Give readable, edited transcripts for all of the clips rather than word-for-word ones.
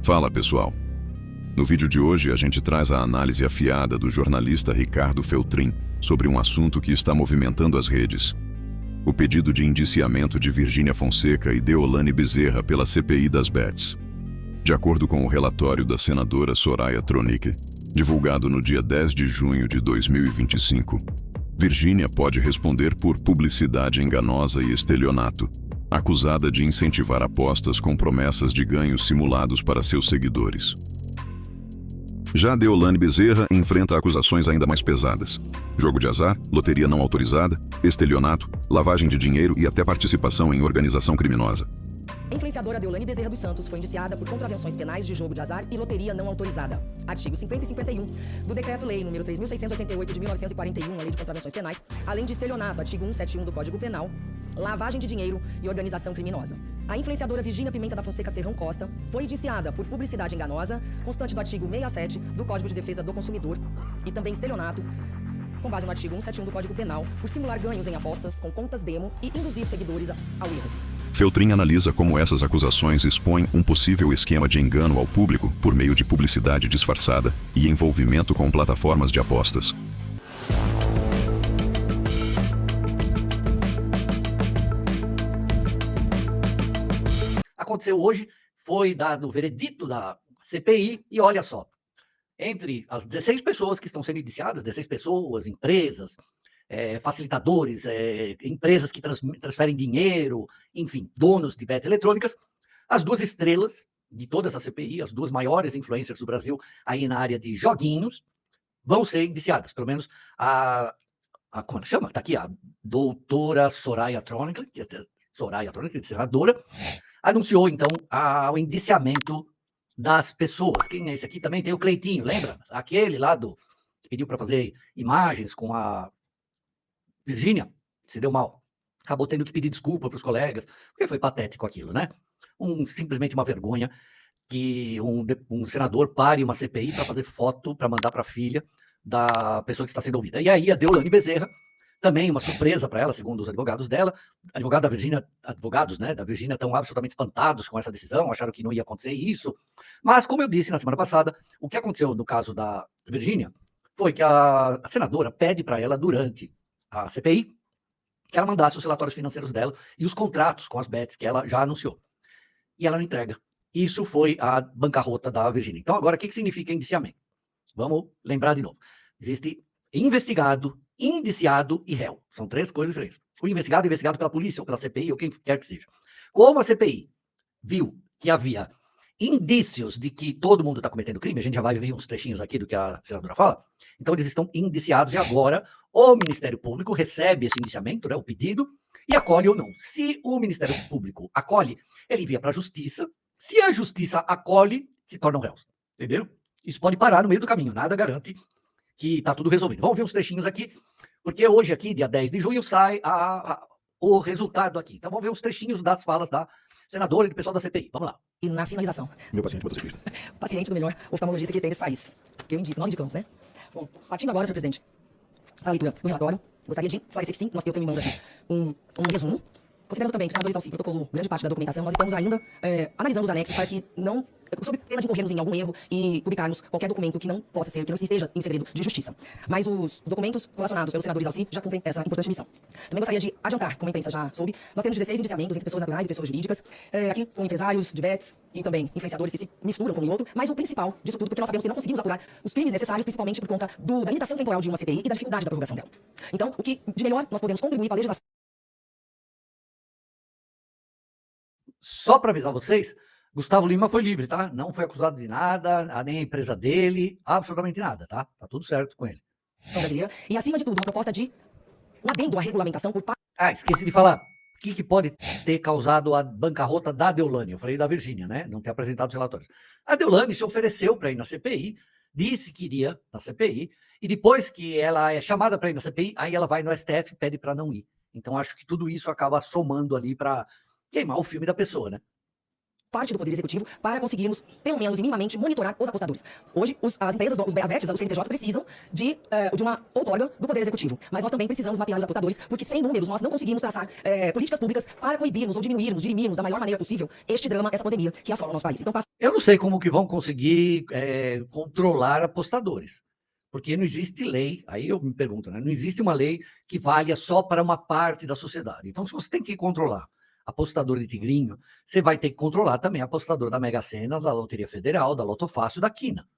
Fala, pessoal. No vídeo de hoje, a gente traz a análise afiada do jornalista Ricardo Feltrin sobre um assunto que está movimentando as redes. O pedido de indiciamento de Virgínia Fonseca e Deolane Bezerra pela CPI das Bets. De acordo com o relatório da senadora Soraya Tronic, divulgado no dia 10 de junho de 2025, Virgínia pode responder por publicidade enganosa e estelionato, acusada de incentivar apostas com promessas de ganhos simulados para seus seguidores. Já Deolane Bezerra enfrenta acusações ainda mais pesadas: jogo de azar, loteria não autorizada, estelionato, lavagem de dinheiro e até participação em organização criminosa. A influenciadora Deolane Bezerra dos Santos foi indiciada por contravenções penais de jogo de azar e loteria não autorizada. Artigos 50 e 51 do Decreto-Lei nº 3.688 de 1941, a Lei de Contravenções Penais, além de estelionato, artigo 171 do Código Penal, lavagem de dinheiro e organização criminosa. A influenciadora Virgínia Pimenta da Fonseca Serrão Costa foi indiciada por publicidade enganosa, constante do artigo 67 do Código de Defesa do Consumidor, e também estelionato, com base no artigo 171 do Código Penal, por simular ganhos em apostas com contas demo e induzir seguidores ao erro. Feltrin analisa como essas acusações expõem um possível esquema de engano ao público por meio de publicidade disfarçada e envolvimento com plataformas de apostas. Aconteceu hoje, foi dado o veredito da CPI e olha só, entre as 16 pessoas que estão sendo indiciadas, 16 pessoas, empresas, facilitadores, empresas que transferem dinheiro, enfim, donos de bets eletrônicas, as duas estrelas de toda essa CPI, as duas maiores influencers do Brasil aí na área de joguinhos, vão ser indiciadas, pelo menos como chama? Está aqui, a doutora Soraya Tronic, senadora, anunciou, então, o indiciamento das pessoas. Quem é esse aqui? Também tem o Cleitinho, lembra? Aquele lá que pediu para fazer imagens com a Virgínia, se deu mal. Acabou tendo que pedir desculpa para os colegas, porque foi patético aquilo, né? Simplesmente uma vergonha que um senador pare uma CPI para fazer foto, para mandar para a filha da pessoa que está sendo ouvida. E aí a Deolane Bezerra, também uma surpresa para ela, segundo os advogados dela, advogados, né, da Virgínia estão absolutamente espantados com essa decisão, acharam que não ia acontecer isso. Mas, como eu disse na semana passada, o que aconteceu no caso da Virgínia foi que a senadora pede para ela, durante a CPI, que ela mandasse os relatórios financeiros dela e os contratos com as bets que ela já anunciou. E ela não entrega. Isso foi a bancarrota da Virgínia. Então, agora, o que significa indiciamento? Vamos lembrar de novo. Existe investigado, indiciado e réu. São três coisas diferentes. O investigado é investigado pela polícia, ou pela CPI, ou quem quer que seja. Como a CPI viu que havia indícios de que todo mundo está cometendo crime, a gente já vai ver uns trechinhos aqui do que a senadora fala, então eles estão indiciados e agora o Ministério Público recebe esse indiciamento, né, o pedido, e acolhe ou não. Se o Ministério Público acolhe, ele envia para a Justiça. Se a Justiça acolhe, se tornam réus. Entenderam? Isso pode parar no meio do caminho, nada garante que está tudo resolvido. Vamos ver uns trechinhos aqui, porque hoje aqui, dia 10 de junho, sai o resultado aqui. Então vamos ver uns trechinhos das falas da senadora e do pessoal da CPI. Vamos lá. E na finalização, Meu paciente motociclista. paciente do melhor oftalmologista que tem nesse país. Nós indicamos, né? Bom, partindo agora, senhor presidente, para a leitura do relatório, gostaria de esclarecer que sim, eu tenho em mãos aqui um resumo, considerando também que os senadores ao protocolou grande parte da documentação, nós estamos ainda analisando os anexos para que não, sob pena de incorrermos em algum erro e publicarmos qualquer documento que não possa ser, que não esteja em segredo de justiça. Mas os documentos relacionados pelos senadores ao si já cumprem essa importante missão. Também gostaria de adiantar, como a imprensa já soube, nós temos 16 indiciamentos entre pessoas naturais e pessoas jurídicas, aqui com empresários de bets e também influenciadores que se misturam com um e outro, mas o principal disso tudo, porque nós sabemos que não conseguimos apurar os crimes necessários, principalmente por conta da limitação temporal de uma CPI e da dificuldade da prorrogação dela. Então, o que de melhor nós podemos contribuir para a legislação. Só para avisar vocês, Gustavo Lima foi livre, tá? Não foi acusado de nada, nem a empresa dele, absolutamente nada, tá? Tá tudo certo com ele. Brasileira, e acima de tudo, uma proposta de um adendo à regulamentação por parte. Esqueci de falar. O que pode ter causado a bancarrota da Deolane? Eu falei da Virgínia, né? Não ter apresentado os relatórios. A Deolane se ofereceu para ir na CPI, disse que iria na CPI, e depois que ela é chamada para ir na CPI, aí ela vai no STF e pede para não ir. Então, acho que tudo isso acaba somando ali para queimar o filme da pessoa, né? parte do Poder Executivo para conseguirmos, pelo menos e minimamente, monitorar os apostadores. Hoje, as empresas, as bets, os CNPJs precisam de uma outorga do Poder Executivo. Mas nós também precisamos mapear os apostadores, porque sem números nós não conseguimos traçar políticas públicas para coibirmos ou diminuirmos da melhor maneira possível este drama, essa pandemia que assola o nosso país. Então, Eu não sei como que vão conseguir controlar apostadores, porque não existe lei, aí eu me pergunto, né? Não existe uma lei que valha só para uma parte da sociedade. Então, se você tem que controlar apostador de tigrinho, você vai ter que controlar também apostador da Mega Sena, da Loteria Federal, da Loto Fácil, da Quina.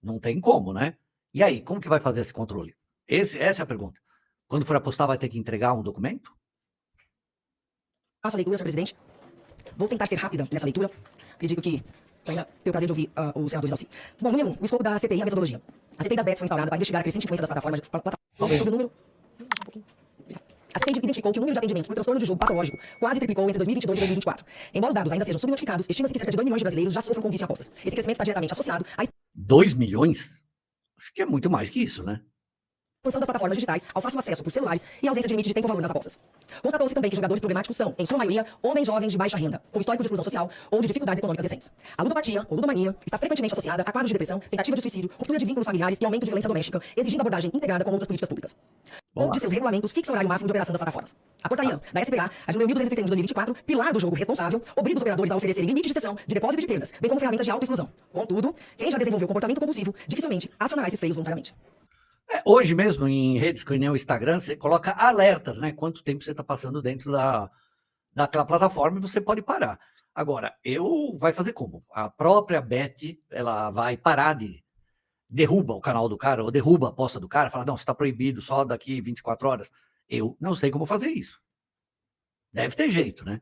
Não tem como, né? E aí, como que vai fazer esse controle? Essa é a pergunta. Quando for apostar, vai ter que entregar um documento? faço a leitura, senhor presidente. Vou tentar ser rápida nessa leitura. Acredito que ainda tenho o prazer de ouvir o senador Exalci. Bom, número 1, o escopo da CPI e a metodologia. A CPI das bets foi instaurada para investigar a crescente influência das plataformas sobre o número... A CPI identificou que o número de atendimentos por transtorno de jogo patológico quase triplicou entre 2022 e 2024. Embora os dados ainda sejam subnotificados, estima-se que cerca de 2 milhões de brasileiros já sofram com vício em apostas. Esse crescimento está diretamente associado à 2 milhões? Acho que é muito mais que isso, né? expansão das plataformas digitais, ao fácil acesso por celulares e ausência de limite de tempo ou valor nas apostas. Constatou-se também que jogadores problemáticos são, em sua maioria, homens jovens de baixa renda, com histórico de exclusão social ou de dificuldades econômicas recentes. A ludopatia, ou ludomania, está frequentemente associada a quadros de depressão, tentativa de suicídio, ruptura de vínculos familiares e aumento de violência doméstica, exigindo abordagem integrada com outras políticas públicas. Um de seus regulamentos fixa o horário máximo de operação das plataformas. A portaria da SPA, a de 1231 de 2024, pilar do jogo responsável, obriga os operadores a oferecerem limite de cessão, de depósito e de perdas, bem como ferramentas de autoexclusão. Contudo, quem já desenvolveu comportamento compulsivo dificilmente acionará esses freios voluntariamente. Hoje mesmo, em redes que nem o Instagram, você coloca alertas, né? Quanto tempo você está passando dentro daquela plataforma e você pode parar. Agora, vai fazer como? A própria Bet, ela vai parar derruba o canal do cara, ou derruba a aposta do cara, fala, não, você está proibido só daqui 24 horas. Eu não sei como fazer isso. Deve ter jeito, né?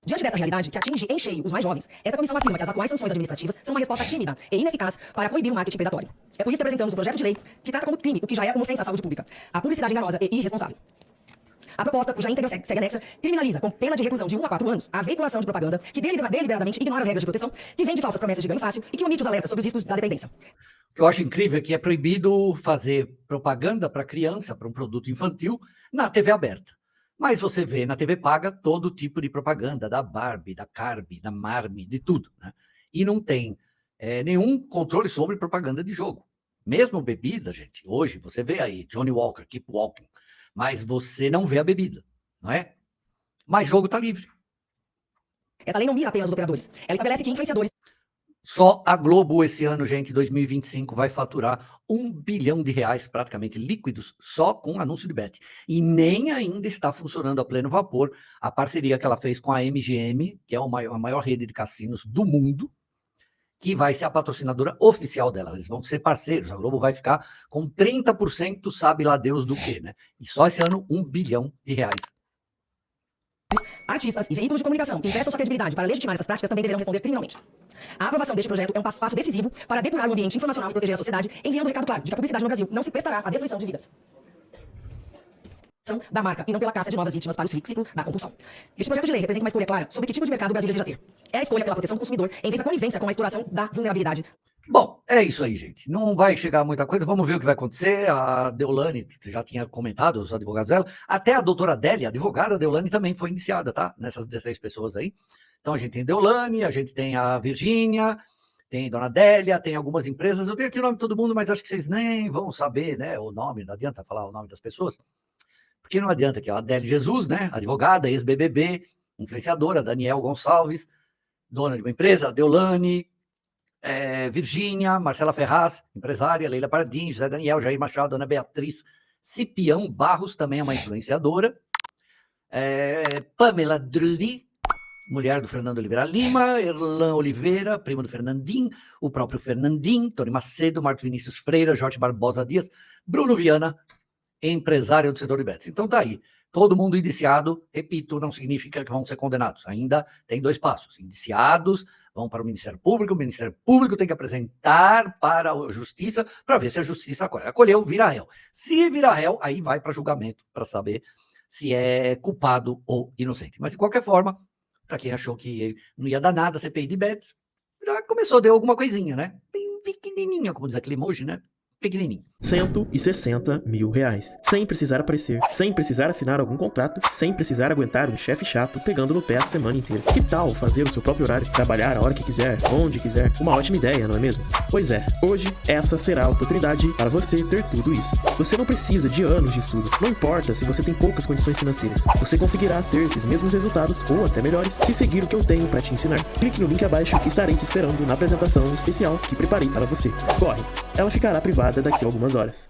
Diante dessa realidade, que atinge em cheio os mais jovens, esta comissão afirma que as atuais sanções administrativas são uma resposta tímida e ineficaz para coibir o marketing predatório. É por isso que apresentamos o projeto de lei que trata como crime o que já é como ofensa à saúde pública, a publicidade enganosa e irresponsável. A proposta, cuja íntegra segue anexa, criminaliza com pena de reclusão de 1 a 4 anos a veiculação de propaganda que deliberadamente ignora as regras de proteção, que vende falsas promessas de ganho fácil e que omite os alertas sobre os riscos da dependência. O que eu acho incrível é que é proibido fazer propaganda para criança, para um produto infantil, na TV aberta. Mas você vê na TV paga todo tipo de propaganda, da Barbie, da Carby, da Marmy, de tudo, né? E não tem nenhum controle sobre propaganda de jogo. Mesmo bebida, gente, hoje você vê aí Johnny Walker, Keep Walking, mas você não vê a bebida, não é? Mas jogo está livre. Essa lei não mira apenas os operadores. Ela estabelece que influenciadores... Só a Globo esse ano, gente, 2025, vai faturar R$1 bilhão praticamente líquidos só com anúncio de bet. E nem ainda está funcionando a pleno vapor a parceria que ela fez com a MGM, que é a maior rede de cassinos do mundo, que vai ser a patrocinadora oficial dela. Eles vão ser parceiros. A Globo vai ficar com 30%, sabe lá Deus do quê, né? E só esse ano, R$1 bilhão. Artistas e veículos de comunicação que emprestam sua credibilidade para legitimar essas práticas também deverão responder criminalmente. A aprovação deste projeto é um passo decisivo para depurar o ambiente informacional e proteger a sociedade, enviando um recado claro de que a publicidade no Brasil não se prestará à destruição de vidas da marca e não pela caça de novas vítimas para o ciclo da compulsão. Este projeto de lei representa uma escolha clara sobre que tipo de mercado o Brasil deseja ter. É a escolha pela proteção do consumidor em vez da conivência com a exploração da vulnerabilidade. Bom, é isso aí, gente. Não vai chegar muita coisa. Vamos ver o que vai acontecer. A Deolane, você já tinha comentado, os advogados dela. Até a doutora Adélia, a advogada Deolane, também foi indiciada, tá? Nessas 16 pessoas aí. Então, a gente tem Deolane, a gente tem a Virgínia, tem Dona Adélia, tem algumas empresas. Eu tenho aqui o nome de todo mundo, mas acho que vocês nem vão saber, né? O nome, não adianta falar o nome das pessoas. Porque não adianta aqui, ó. Adélia Jesus, né? Advogada, ex-BBB, influenciadora, Daniel Gonçalves, dona de uma empresa, Deolane, Virgínia, Marcela Ferraz, empresária, Leila Pardim, José Daniel, Jair Machado, Ana Beatriz, Cipião Barros, também é uma influenciadora, Pamela Drudy, mulher do Fernando Oliveira Lima, Erlan Oliveira, primo do Fernandinho, o próprio Fernandinho, Tony Macedo, Marcos Vinícius Freira, Jorge Barbosa Dias, Bruno Viana, empresário do setor de bets. Então tá aí. Todo mundo indiciado, repito, não significa que vão ser condenados. Ainda tem 2 passos. Indiciados vão para o Ministério Público tem que apresentar para a Justiça para ver se a Justiça acolheu, vira réu. Se vira réu, aí vai para julgamento para saber se é culpado ou inocente. Mas, de qualquer forma, para quem achou que não ia dar nada, CPI de bets, já começou a dar alguma coisinha, né? Bem pequenininha, como diz aquele emoji, né? pequenininho. R$160 mil. Sem precisar aparecer, sem precisar assinar algum contrato, sem precisar aguentar um chefe chato pegando no pé a semana inteira. Que tal fazer o seu próprio horário, trabalhar a hora que quiser, onde quiser? Uma ótima ideia, não é mesmo? Pois é, hoje essa será a oportunidade para você ter tudo isso. Você não precisa de anos de estudo, não importa se você tem poucas condições financeiras. Você conseguirá ter esses mesmos resultados, ou até melhores, se seguir o que eu tenho para te ensinar. Clique no link abaixo que estarei te esperando na apresentação especial que preparei para você. Corre, ela ficará privada daqui a algumas horas.